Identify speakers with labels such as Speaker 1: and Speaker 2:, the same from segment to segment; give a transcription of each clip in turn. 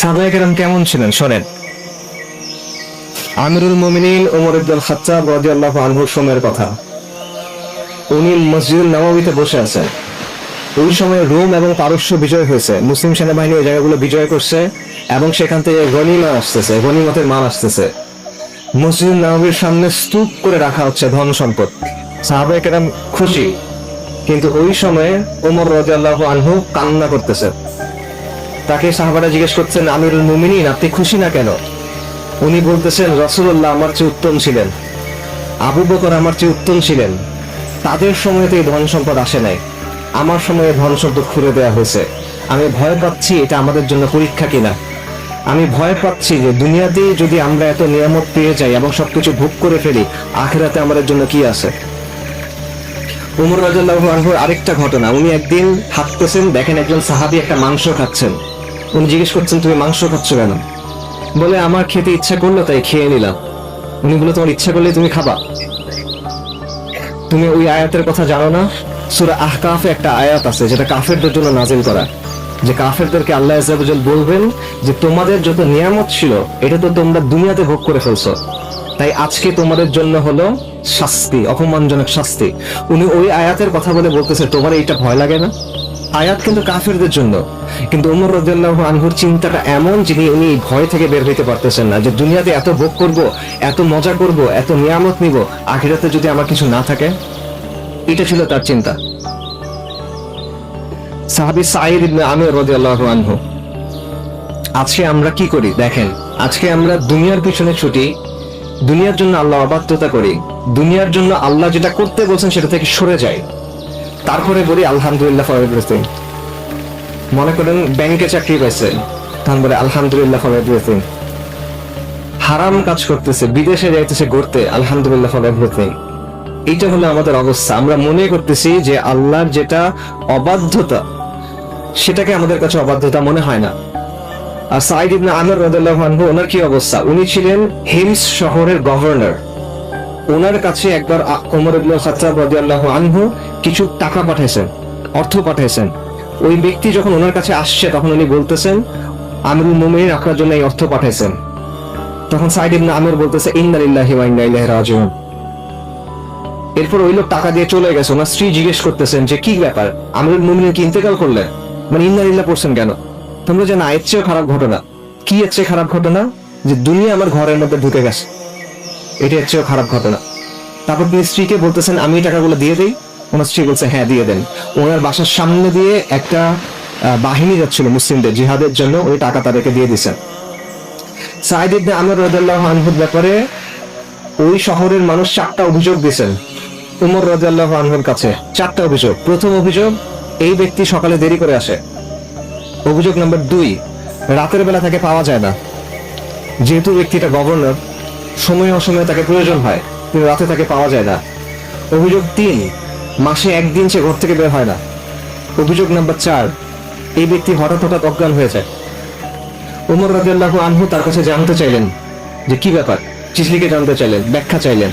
Speaker 1: সাহাবায়ে কেরাম কেমন ছিলেন শোনেন। আমিরুল মুমিনিন ওমর ইবনুল খাত্তাব রাদিয়াল্লাহু আনহুর সময়ের কথা। উনি মসজিদুল নববীতে বসে আছেন। ওই সময় রোম এবং পারস্য বিজয় হয়েছে, মুসলিম সেনাবাহিনী ওই জায়গাগুলো বিজয় করছে এবং সেখান থেকে গনিমা আসতেছে, গনিমতের মাল আসতেছে। মসজিদুল নববীর সামনে স্তূপ করে রাখা হচ্ছে ধন সম্পদ। সাহাবায়ে কেরাম খুশি, কিন্তু ওই সময়ে ওমর রাদিয়াল্লাহু আনহু কান্না করতেছে। তাকে সাহাবারা জিজ্ঞেস করছেন, আমিরুল মুমিনিন আপনি খুশি না কেন? উনি বলতেছেন, রাসূলুল্লাহ আমার চেয়ে উত্তম ছিলেন, আবু বকর আমার চেয়ে উত্তম ছিলেন, তাদের সময় তো এই ধন সম্পদ আসে নাই, আমার সময়ে ধন সম্পদ খুলে দেওয়া হয়েছে। আমি ভয় পাচ্ছি এটা আমাদের জন্য পরীক্ষা কিনা। আমি ভয় পাচ্ছি যে দুনিয়াতেই যদি আমরা এত নিয়ামত পেয়ে যাই এবং সবকিছু ভোগ করে ফেলি, আখিরাতে আমাদের জন্য কি আছে। ওমর রাদিয়াল্লাহু আনহুর আরেকটা ঘটনা, উনি একদিন হাঁটতেছেন, দেখেন একজন সাহাবী একটা মাংস খাচ্ছেন। উনি জিজ্ঞেস করছেন, তুমি মাংস খাচ্ছ কেন? বলে, আমার খেতে ইচ্ছা করলো তাই খেয়ে নিলাম। উনি বলে, তোমার ইচ্ছা করলে তুমি খাবা? তুমি ওই আয়াতের কথা জানো না? সূরা আহকাফে একটা আয়াত আছে যেটা কাফেরদের জন্য নাজিল করা, যে কাফেরদেরকে আল্লাহ আযজা ওয়া জাল বলবেন যে তোমাদের যত নিয়ামত ছিল এটা তো তোমরা দুনিয়াতে ভোগ করে ফেলছো, তাই আজকে তোমাদের জন্য হলো শাস্তি, অপমানজনক শাস্তি। উনি ওই আয়াতের কথা বলে বলতেছে, তোমার এইটা ভয় লাগে না? আয়াত কিন্তু কাফেরদের জন্য। কিন্তু ওমর রাদিয়াল্লাহু আনহুর চিন্তাটা এমন, যিনি উনি ভয় থেকে বের হইতে পারতেছেন না, যে দুনিয়াতে এত ভোগ করব, এত মজা করব, এত নিয়ামত নিব, আখিরাতে যদি আমার কিছু না থাকে। এটা ছিল তার চিন্তা। সাহাবী সাঈদ ইবনে আমির রাদিয়াল্লাহু আনহু। আজকে আমরা কি করি দেখেন, আজকে আমরা দুনিয়ার পিছনে ছুটি, দুনিয়ার জন্য আল্লাহ অবাধ্যতা করি, দুনিয়ার জন্য আল্লাহ যেটা করতে বলছেন সেটা থেকে সরে যাই, তারপরে বলি আলহামদুলিল্লাহ ফর এভরিথিং। মনে করেন ব্যাংকে চাকরি পাইছে, তখন বলে আলহামদুলিল্লাহ ফর এভরিথিং। হারাম কাজ করতেছে, বিদেশে যাইতেছে ঘুরতে, আলহামদুলিল্লাহ ফর এভরিথিং। এইটা হলো আমাদের অবস্থা। আমরা মনে করতেছি যে আল্লাহর যেটা অবাধ্যতা সেটাকে আমাদের কাছে অবাধ্যতা মনে হয় না। আর সাঈদ ইবনে আমির রাদিয়াল্লাহু আনহু, ওনার কি অবস্থা? উনি ছিলেন হিমস শহরের গভর্নর। ওনার কাছে একবার ওমর ইবনুল খাত্তাব রাদিয়াল্লাহু আনহু কিছু টাকা পাঠাইছেন, অর্থ পাঠাইছেন। ওই ব্যক্তি যখন ওনার কাছে আসছে তখন উনি বলতেছেন, আমিরুল মুমিনিন আপনার জন্য এই অর্থ পাঠাইছেন। তখন সাঈদ ইবনে আমির বলতেছে, ইন্না লিল্লাহি ওয়া ইন্না ইলাইহি রাজিউন। এরপর ওই লোক টাকা দিয়ে চলে গেছে। ওনার স্ত্রী জিজ্ঞেস করতেছেন যে কি ব্যাপার, আমিরুল মুমিনিন কি ইন্তেকাল করলেন? মানে ইন্না লিল্লাহ পড়ছেন কেন? তোমরা যে না, এর চেয়েও খারাপ ঘটনা। কি এর চেয়ে খারাপ ঘটনা? যে দুনিয়া আমার ঘরের মধ্যে ঢুকে গেছে, এটা এর চেয়েও খারাপ ঘটনা। তারপর তিনি স্ত্রীকে বলতেছেন, আমি এই টাকাগুলো দিয়ে দিই? ওনার স্ত্রী বলছে, হ্যাঁ দিয়ে দেন। ওনার বাসার সামনে দিয়ে একটা বাহিনী যাচ্ছিল মুসলিমদের জিহাদের জন্য, ওই টাকা তাদেরকে দিয়ে দিচ্ছেন। সাঈদ ইবনে আমির রাদিয়াল্লাহু আনহুর ব্যাপারে ওই শহরের মানুষ 4টা অভিযোগ দিয়েছেন ওমর রাদিয়াল্লাহু আনহুর কাছে। 4টা অভিযোগ। প্রথম অভিযোগ, এই ব্যক্তি সকালে দেরি করে আসে। অভিযোগ নাম্বার 2, রাতের বেলা তাকে পাওয়া যায় না, যেহেতু ব্যক্তিটা গভর্নর, সময় অসময়ে তাকে প্রয়োজন হয়, কিন্তু রাতে তাকে পাওয়া যায় না। অভিযোগ 3, মাসে একদিন সে ঘর থেকে বের হয় না। অভিযোগ নাম্বার 4, এই ব্যক্তি হঠাৎ হঠাৎ অজ্ঞান হয়ে যায়। ওমর রাদিয়াল্লাহু আনহু তার কাছে জানতে চাইলেন যে কি ব্যাপার, চিঠলিকে জানতে চাইলেন, ব্যাখ্যা চাইলেন।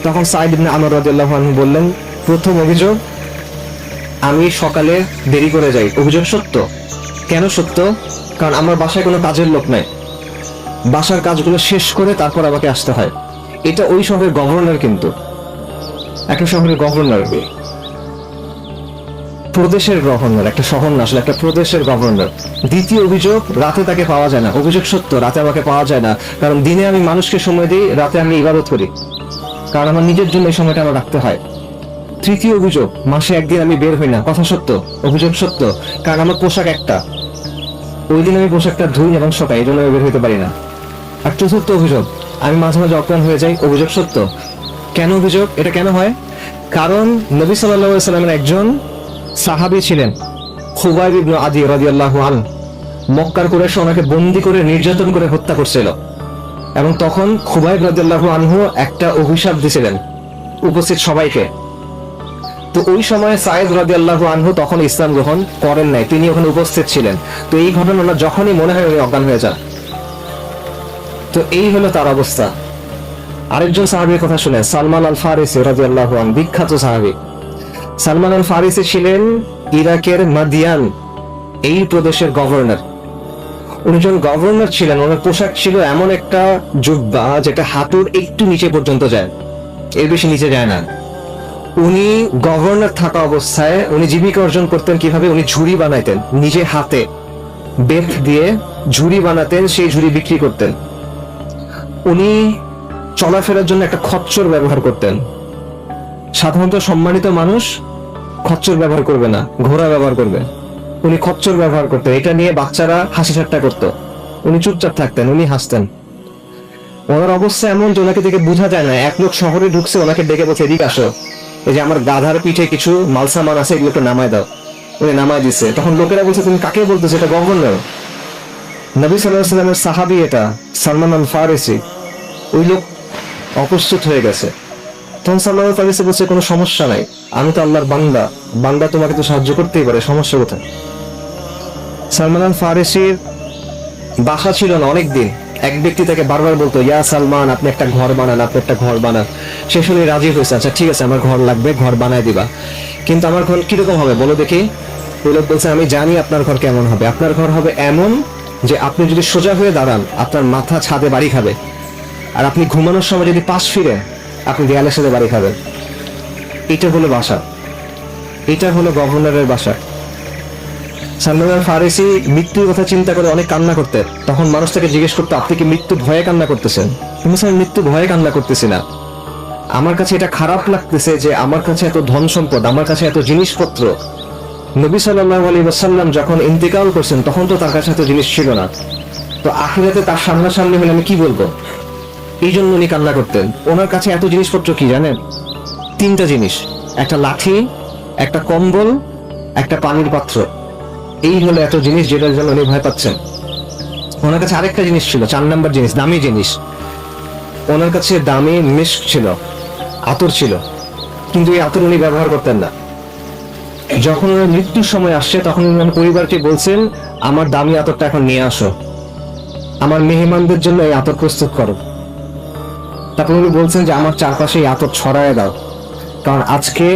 Speaker 1: তখন সাঈদ ইবনে আমির রাদিয়াল্লাহু আনহু বললেন, প্রথম অভিযোগ, আমি সকালে দেরি করে যাই। অভিযোগ সত্য। কেন সত্য? কারণ আমার বাসায় কোনো কাজের লোক নাই, বাসার কাজগুলো শেষ করে তারপর আমাকে আসতে হয়। এটা ওই শহরের গভর্নর, কিন্তু একটা শহরের গভর্নর, প্রদেশের গভর্নর, একটা শহর না আসলে, একটা প্রদেশের গভর্নর। দ্বিতীয় অভিযোগ, রাতে তাকে পাওয়া যায় না। অভিযোগ সত্য, রাতে আমাকে পাওয়া যায় না, কারণ দিনে আমি মানুষকে সময় দিই, রাতে আমি ইবাদত করি, কারণ আমার নিজের জন্য এই সময়টা আমার রাখতে হয়। তৃতীয় অভিযোগ, মাসে একদিন আমি বের হই না। কথা সত্য, অভিযোগ সত্য, কারণ আমার পোশাক একটা, ওই দিন আমি পোশাকটা ধুই এবং শোকাই, এই জন্য আমি বের হইতে পারি না। আর চতুর্থ অভিযোগ, আমি মাঝে মাঝে অজ্ঞান হয়ে যাই। অভিযোগ সত্য। কেন অভিযোগ? এটা কেন হয়? কারণ নবী সাল্লাল্লাহু আলাইহি ওয়াসাল্লামের একজন সাহাবী ছিলেন, খুবাইব ইবনে আদি রাদিয়াল্লাহু আনহু। মক্কার কুরাইশ ওনাকে বন্দী করে নির্যাতন করে হত্যা করছিল, এবং তখন খুবাইব রাদিয়াল্লাহু আনহু একটা অভিশাপ দিয়েছিলেন উপস্থিত সবাইকে। তো ওই সময় সাঈদ রাদিয়াল্লাহু আনহু তখন ইসলাম গ্রহণ করেন নাই, তিনি ওখানে উপস্থিত ছিলেন। তো এই ঘটনা যখনই মনে হয় উনি অজ্ঞান হয়ে যান। তো এই হলো তার অবস্থা। আরেকজন সাহাবীর কথা শুনেন, সালমান আল ফারিসি রাদিয়াল্লাহু আনহু, বিখ্যাত সাহাবী। সালমান আল ফারিসি ছিলেন ইরাকের মাদিয়ান এই প্রদেশের গভর্নর। উনি যখন গভর্নর ছিলেন, ওনার পোশাক ছিল এমন একটা জুব্বা যেটা হাঁটুর একটু নিচে পর্যন্ত যায়, এর বেশি নিচে যায় না। উনি গভর্নর থাকা অবস্থায় উনি জীবিকা অর্জন করতেন কিভাবে? উনি ঝুড়ি বানাইতেন নিজে হাতে, বেত দিয়ে ঝুড়ি বানাতেন, সেই ঝুড়ি বিক্রি করতেন। উনি চলাফেরার জন্য একটা খচ্চর ব্যবহার করতেন। সাধারণত সম্মানিত মানুষ খচ্চর ব্যবহার করবে না, ঘোড়া ব্যবহার করবে। উনি খচ্চর ব্যবহার করতেন। এটা নিয়ে বাচ্চারা হাসি ঠাট্টা করতো, উনি চুপচাপ থাকতেন, উনি হাসতেন। ওনার অবস্থা এমন যে ওনাকে দেখে বোঝা যায় না। এক লোক শহরে ঢুকছে, ওনাকে ডেকে বলছে, এদিকে আসো, এই যে আমার গাধার পিঠে কিছু মালসামান আছে, এগুলোকে নামায় দাও। উনি নামায় দিচ্ছে। তখন লোকেরা বলছে, তুমি কাকে বলতেছো? এটা গভর্নর, নবী সাল্লাল্লাহু আলাইহি ওয়াসাল্লামের সাহাবী, এটা সালমান আল ফারিসি। ওই লোক অপ্রস্তুত হয়ে গেছে। তখন সালমান আল ফারিসি বলছে, কোনো সমস্যা নাই, আমি তো আল্লাহর বান্দা, বান্দা তোমাকে তো সাহায্য করতেই পারে, সমস্যা কোথায়? সালমান আল ফারিসির বাসা ছিল না অনেকদিন। এক ব্যক্তি তাকে বারবার বলতো, ইয়া সালমান, আপনি একটা ঘর বানান, আপনি একটা ঘর বানান। সে শুনে রাজি হয়েছে, আচ্ছা ঠিক আছে, আমার ঘর লাগবে, ঘর বানায় দিবা। কিন্তু আমার ঘর কিরকম হবে বলো দেখি? ওই লোক বলছে, আমি জানি আপনার ঘর কেমন হবে। আপনার ঘর হবে এমন যে আপনি যদি সোজা হয়ে দাঁড়ান, আপনার মাথা ছাদে বাড়ি খাবে, আর আপনি ঘুমানোর সময় যদি পাশ ফিরে, আপনি দেয়ালের সাথে বাড়ি খাবেন। এটা হলো বাসা, এটা হলো গভর্নরের বাসা। সালমান আল ফারিসি মৃত্যুর কথা চিন্তা করে অনেক কান্না করতেন। তখন মানুষ তাকে জিজ্ঞেস করতো, আপনি কি মৃত্যু ভয়ে কান্না করতেছেন? কিন্তু স্যার, মৃত্যু ভয়ে কান্না করতেছি না, আমার কাছে এটা খারাপ লাগতেছে যে আমার কাছে এত ধন সম্পদ, আমার কাছে এত জিনিসপত্র। নবী সাল্লাল্লাহু আলাইহি ওয়াসাল্লাম যখন ইন্তেকাল করছেন, তখন তো তার কাছে এত জিনিস ছিল না। তো আখিরাতে তার সামনাসামনি হলে আমি কি বলবো? এই জন্য উনি কান্না করতেন। ওনার কাছে এত জিনিসপত্র কি জানেন? 3টা জিনিস, একটা লাঠি, একটা কম্বল, একটা পানির পাত্র। এই হলো এত জিনিস যেটার জন্য উনি ভয় পাচ্ছেন। ওনার কাছে আরেকটা জিনিস ছিল, 4 নাম্বার জিনিস, দামি জিনিস। ওনার কাছে দামি মিস্ক ছিল, আতর ছিল, কিন্তু এই আতর উনি ব্যবহার করতেন না। যখন ওনার মৃত্যুর সময় আসছে, তখন উনি পরিবারকে বলছেন, আমার দামি আতরটা এখন নিয়ে আসো, আমার মেহমানদের জন্য এই আতর প্রস্তুত করো। তারপর উনি বলছেন যে আমার চারপাশে এই আতর ছড়ায় দাও, কারণ আজকে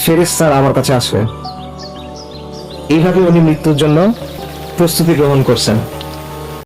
Speaker 1: ফেরেশতারা আমার কাছে আসবে। এইভাবে উনি মৃত্যুর জন্য প্রস্তুতি গ্রহণ করছেন।